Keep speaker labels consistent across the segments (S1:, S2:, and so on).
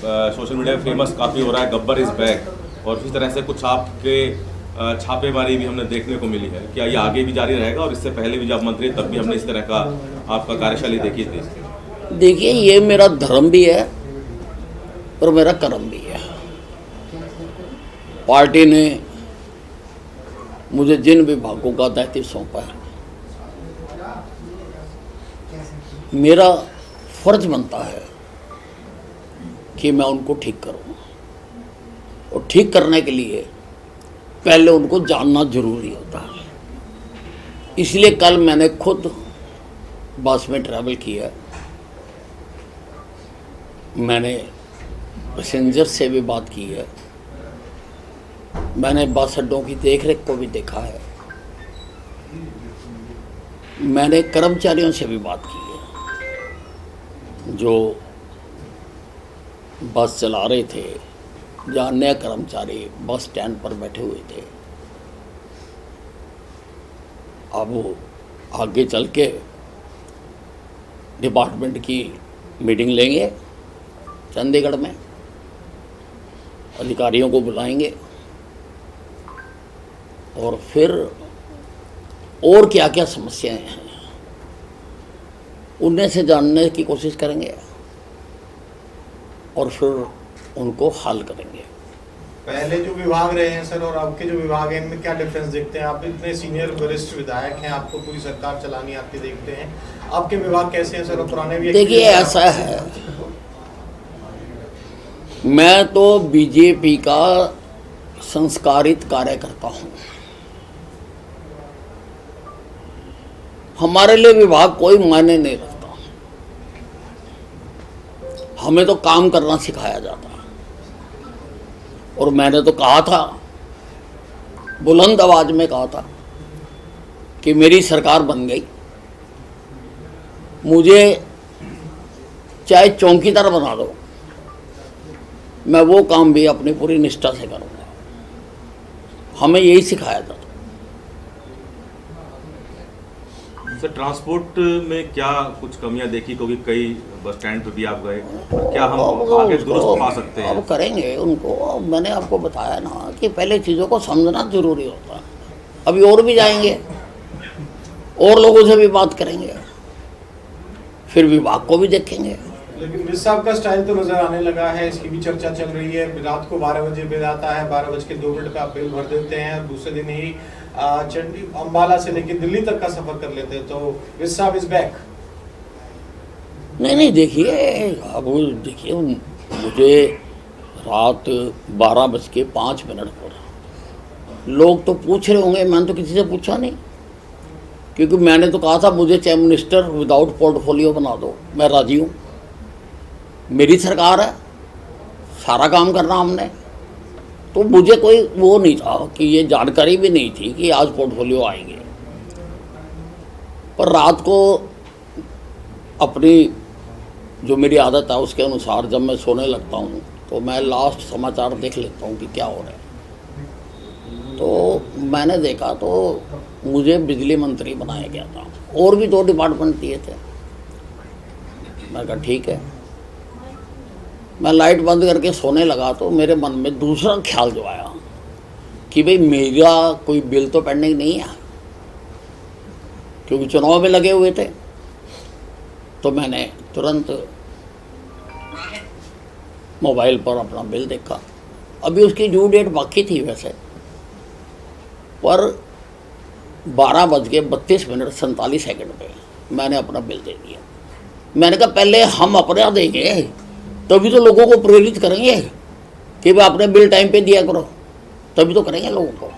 S1: Social media पे famous काफ़ी हो रहा है, गब्बर इज़ बैक, और इसी तरह से कुछ आपके छापेमारी भी हमने देखने को मिली है। क्या ये आगे भी जारी रहेगा? और इससे पहले भी जब मंत्री तब भी हमने इस तरह का आपका कार्यशैली देखी थी।
S2: देखिए, ये मेरा धर्म भी है और मेरा कर्म भी है। पार्टी ने मुझे जिन विभागों का दायित्व सौंपा है, मेरा फर्ज बनता है कि मैं उनको ठीक करूं, और ठीक करने के लिए पहले उनको जानना जरूरी होता है। इसलिए कल मैंने खुद बस में ट्रैवल किया, मैंने पैसेंजर से भी बात की है, मैंने बस अड्डों की देखरेख को भी देखा है, मैंने कर्मचारियों से भी बात की है जो बस चला रहे थे, या अन्य कर्मचारी बस स्टैंड पर बैठे हुए थे। अब वो आगे चल के डिपार्टमेंट की मीटिंग लेंगे चंडीगढ़ में, अधिकारियों को बुलाएंगे और फिर और क्या क्या समस्याएं हैं उनमें से जानने की कोशिश करेंगे और फिर उनको हल करेंगे।
S3: पहले जो विभाग रहे हैं सर और अब के जो विभाग हैं, इनमें क्या डिफरेंस देखते हैं आप? इतने सीनियर वरिष्ठ विधायक हैं, आपको पूरी सरकार चलानी आती देखते हैं, आपके विभाग कैसे हैं सर? और पुराने भी
S2: देखिए, ऐसा है, मैं तो बीजेपी का संस्कारित कार्यकर्ता हूं। हमारे लिए विभाग कोई मायने नहीं रखता, हमें तो काम करना सिखाया जाता है। और मैंने तो कहा था, बुलंद आवाज में कहा था कि मेरी सरकार बन गई, मुझे चाहे चौकीदार बना दो, मैं वो काम भी अपनी पूरी निष्ठा से करूंगा। हमें यही सिखाया था।
S1: सर, ट्रांसपोर्ट में क्या कुछ कमियां देखी? क्योंकि कई बस स्टैंड पे भी आप गए, क्या हम आगे दुरुस्त पा सकते हैं?
S2: अब करेंगे उनको। अब मैंने आपको बताया ना कि पहले चीज़ों को समझना जरूरी होता है। अभी और भी जाएंगे, और लोगों से भी बात करेंगे, फिर विभाग को भी देखेंगे।
S3: लेकिन मिस साहब का स्टाइल तो नजर आने लगा है, इसकी भी चर्चा चल रही है। रात को 12 बजे बिल आता है, 12:02 पे आप बिल भर देते हैं, दूसरे दिन ही चंडी अम्बाला से लेकर दिल्ली तक का सफर कर लेते हैं। तो मिस साहब इज बैक।
S2: नहीं, देखिए, अब देखिए, मुझे रात 12:05 पर लोग तो पूछ रहे होंगे, मैंने तो किसी से पूछा नहीं, क्योंकि मैंने तो कहा था मुझे चीफ मिनिस्टर विदाउट पोर्टफोलियो बना दो, मैं राजी हूँ। मेरी सरकार है, सारा काम करना हमने, तो मुझे कोई वो नहीं था कि ये जानकारी भी नहीं थी कि आज पोर्टफोलियो आएंगे। पर रात को अपनी जो मेरी आदत है उसके अनुसार जब मैं सोने लगता हूँ तो मैं लास्ट समाचार देख लेता हूँ कि क्या हो रहा है। तो मैंने देखा तो मुझे बिजली मंत्री बनाया गया था, और भी 2 डिपार्टमेंट दिए थे। मैं कहा ठीक है। मैं लाइट बंद करके सोने लगा तो मेरे मन में दूसरा ख्याल जो आया कि भाई मेरा कोई बिल तो पेंडिंग नहीं है, क्योंकि चुनाव में लगे हुए थे। तो मैंने तुरंत मोबाइल पर अपना बिल देखा। अभी उसकी ड्यू डेट बाकी थी वैसे, पर 12:32 पे मैंने अपना बिल दे दिया। मैंने कहा पहले हम अपना देंगे, तभी तो लोगों को प्रेरित करेंगे कि भाई अपने बिल टाइम पे दिया करो, तभी तो करेंगे लोगों को।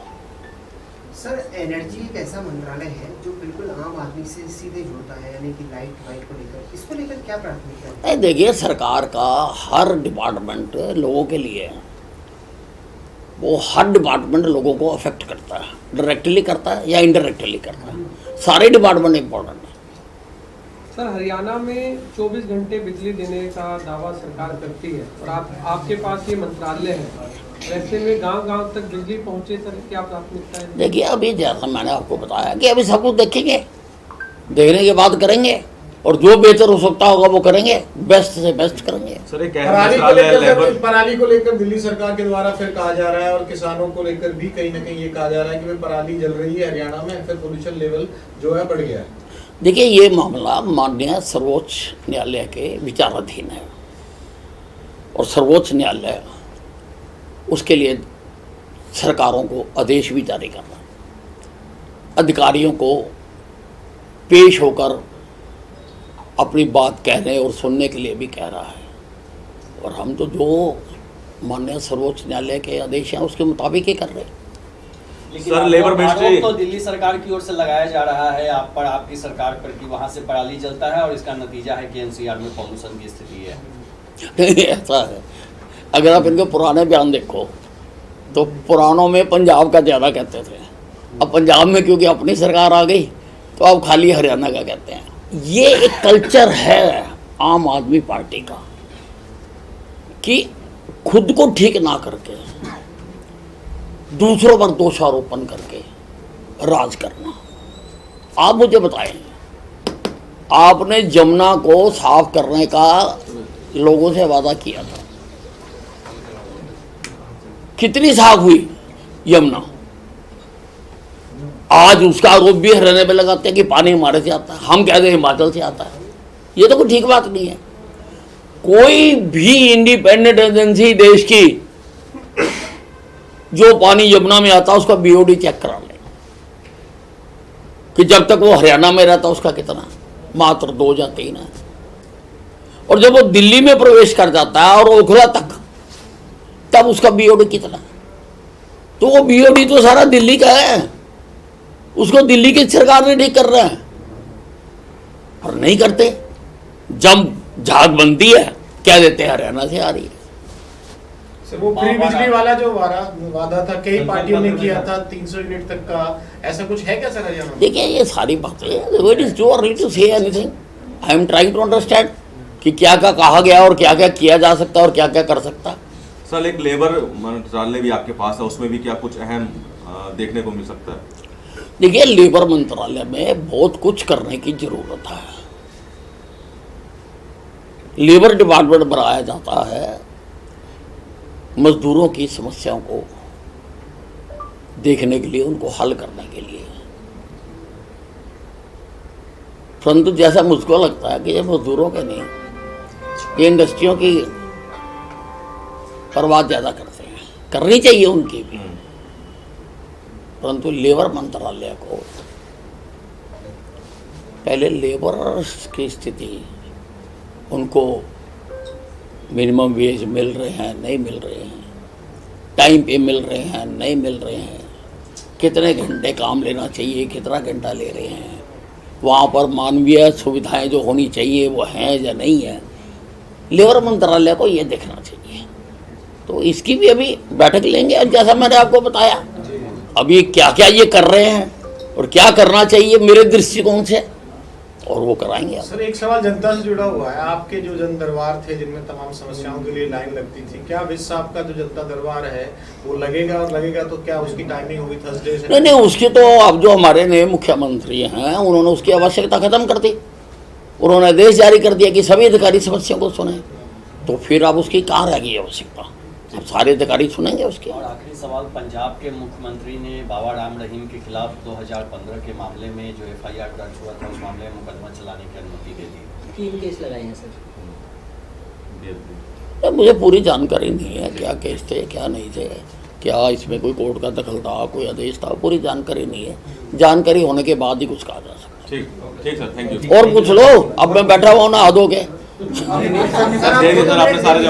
S4: सर, एनर्जी एक ऐसा मंत्रालय है जो बिल्कुल आम आदमी से सीधे जुड़ता है, यानी कि लाइट वाइट को लेकर, इसको लेकर क्या प्राथमिकता है?
S2: देखिए, सरकार का हर डिपार्टमेंट लोगों के लिए है, वो हर डिपार्टमेंट लोगों को अफेक्ट करता है, डायरेक्टली करता है या इनडायरेक्टली करता है। सारे डिपार्टमेंट इम्पोर्टेंट है।
S5: सर, हरियाणा में 24 घंटे बिजली देने का दावा सरकार करती है और आपके पास ये मंत्रालय है, वैसे में गांव-गांव तक बिजली पहुंचे, सर क्या प्राथमिकता है?
S2: देखिए, अभी जैसा मैंने आपको बताया कि अभी सब कुछ देखेंगे, देखने के बाद करेंगे। और जो बेहतर हो सकता होगा वो करेंगे, बेस्ट से बेस्ट करेंगे।
S1: सर एक
S3: पराली को लेकर दिल्ली सरकार के द्वारा फिर कहा जा रहा है और किसानों को लेकर भी कहीं ना कहीं ये कहा जा रहा है कि भाई पराली जल रही है हरियाणा में, फिर पोल्यूशन लेवल जो है बढ़ गया है।
S2: देखिए, ये मामला माननीय सर्वोच्च न्यायालय के विचाराधीन है और सर्वोच्च न्यायालय उसके लिए सरकारों को आदेश भी जारी कर रहा है, अधिकारियों को पेश होकर अपनी बात कहने और सुनने के लिए भी कह रहा है, और हम तो जो माननीय सर्वोच्च न्यायालय के आदेश हैं उसके मुताबिक ही कर रहे हैं।
S6: लेकिन
S1: सर, लेबर मिनिस्ट्री
S6: तो दिल्ली सरकार की ओर से लगाया जा रहा है आप पर, आपकी सरकार पर, कि वहां से पराली जलता है और इसका नतीजा है कि एनसीआर में पॉल्यूशन की स्थिति है।
S2: नहीं, ऐसा है, अगर आप इनके पुराने बयान देखो तो पुरानों में पंजाब का ज़्यादा कहते थे, अब पंजाब में क्योंकि अपनी सरकार आ गई तो अब खाली हरियाणा का कहते हैं। ये एक कल्चर है आम आदमी पार्टी का कि खुद को ठीक ना करके दूसरों पर दोषारोपण करके राज करना। आप मुझे बताएं, आपने जमुना को साफ करने का लोगों से वादा किया था, कितनी साफ हुई यमुना? आज उसका आरोप भी हरियाणा में लगाते हैं कि पानी हमारे से आता है, हम कहते हैं हिमाचल से आता है। ये तो कोई ठीक बात नहीं है। कोई भी इंडिपेंडेंट एजेंसी देश की जो पानी यमुना में आता है उसका बीओडी चेक करा ले कि जब तक वो हरियाणा में रहता उसका कितना, मात्र 2 या 3 है, और जब वो दिल्ली में प्रवेश कर जाता है और ओखला तक, तब उसका बीओडी कितना। तो वो बीओडी तो सारा दिल्ली का है, उसको दिल्ली की सरकार ने ठीक कर रहा है, और नहीं करते। जब झाग बनती है कह देते हैं हरियाणा से आ रही है।
S3: सर, वो फ्री बिजली वाला जो वादा था कई पार्टियों ने किया था 300 यूनिट तक का, ऐसा कुछ है क्या सर हरियाणा में?
S2: देखिए, ये सारी बातें, it is too early to say anything. I am trying to understand कि क्या क्या कहा गया और क्या क्या किया जा सकता है और क्या क्या कर सकता है।
S1: सर, एक लेबर मंत्रालय भी आपके पास है, उसमें भी क्या कुछ अहम देखने को मिल सकता है?
S2: देखिए, लेबर मंत्रालय में बहुत कुछ करने की जरूरत है। लेबर डिपार्टमेंट बनाया जाता है मजदूरों की समस्याओं को देखने के लिए, उनको हल करने के लिए, परंतु जैसा मुझको लगता है कि ये मजदूरों के नहीं, ये इंडस्ट्रियों की परवाह ज़्यादा करते हैं, करनी चाहिए उनकी भी, परंतु लेबर मंत्रालय को पहले लेबर की स्थिति, उनको मिनिमम वेज मिल रहे हैं नहीं मिल रहे हैं, टाइम पे मिल रहे हैं नहीं मिल रहे हैं, कितने घंटे काम लेना चाहिए कितना घंटा ले रहे हैं, वहाँ पर मानवीय सुविधाएं जो होनी चाहिए वो हैं या नहीं है, लेबर मंत्रालय को ये देखना चाहिए। तो इसकी भी अभी बैठक लेंगे, और जैसा मैंने आपको बताया अभी क्या क्या ये कर रहे हैं और क्या करना चाहिए मेरे दृष्टिकोण से, और वो कराएंगे।
S3: सर, एक सवाल जनता से जुड़ा हुआ है। आपके जो जन दरबार थे जिनमें तमाम समस्याओं के लिए लाइन लगती थी, क्या विस साहब का जो जनता दरबार है वो लगेगा, और लगेगा तो क्या उसकी टाइमिंग होगी थर्सडे से?
S2: नहीं, उसकी तो अब जो हमारे नए मुख्यमंत्री हैं उन्होंने उसकी आवश्यकता खत्म कर दी, उन्होंने आदेश जारी कर दिया कि सभी अधिकारी समस्याओं को सुने, तो फिर अब उसकी कहाँ रह गई आवश्यकता, अब सारे अधिकारी सुनेंगे उसके।
S6: और आखिरी सवाल, पंजाब के मुख्यमंत्री ने बाबा राम रहीम के खिलाफ 2015 के मामले में जो एफआईआर दर्ज हुआ था, उस मामले में मुकदमा चलाने की अनुमति दे दी।
S7: 3 केस लगाए हैं सर।
S2: मुझे पूरी जानकारी नहीं है क्या केस थे क्या नहीं थे, क्या इसमें कोई कोर्ट का दखल था, कोई आदेश था, पूरी जानकारी नहीं है। जानकारी होने के बाद ही कुछ कहा जा सकता है।
S1: ठीक सर, थैंक यू।
S2: और पूछ लो, अब मैं बैठा हुआ हूँ ना हाथों के।
S1: सर, आपने सारे